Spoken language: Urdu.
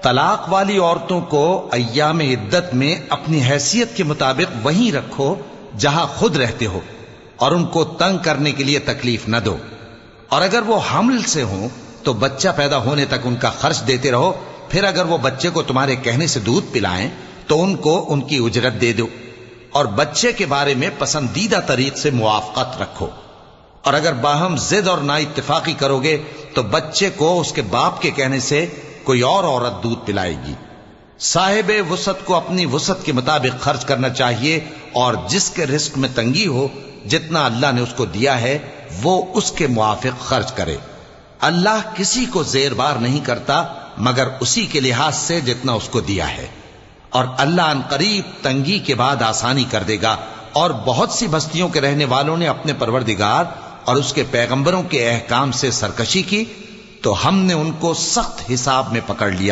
طلاق والی عورتوں کو ایام عدت میں اپنی حیثیت کے مطابق وہیں رکھو جہاں خود رہتے ہو، اور ان کو تنگ کرنے کے لیے تکلیف نہ دو، اور اگر وہ حمل سے ہوں تو بچہ پیدا ہونے تک ان کا خرچ دیتے رہو، پھر اگر وہ بچے کو تمہارے کہنے سے دودھ پلائیں تو ان کو ان کی اجرت دے دو، اور بچے کے بارے میں پسندیدہ طریق سے موافقت رکھو، اور اگر باہم ضد اور نا اتفاقی کرو گے تو بچے کو اس کے باپ کے کہنے سے کوئی اور عورت دودھ پلائے گی۔ صاحب وسعت کو اپنی وسعت کے مطابق خرچ کرنا چاہیے، اور جس کے رزق میں تنگی ہو جتنا اللہ نے اس کو دیا ہے وہ اس کے موافق خرچ کرے۔ اللہ کسی کو زیر بار نہیں کرتا مگر اسی کے لحاظ سے جتنا اس کو دیا ہے، اور اللہ ان قریب تنگی کے بعد آسانی کر دے گا۔ اور بہت سی بستیوں کے رہنے والوں نے اپنے پروردگار اور اس کے پیغمبروں کے احکام سے سرکشی کی تو ہم نے ان کو سخت حساب میں پکڑ لیا۔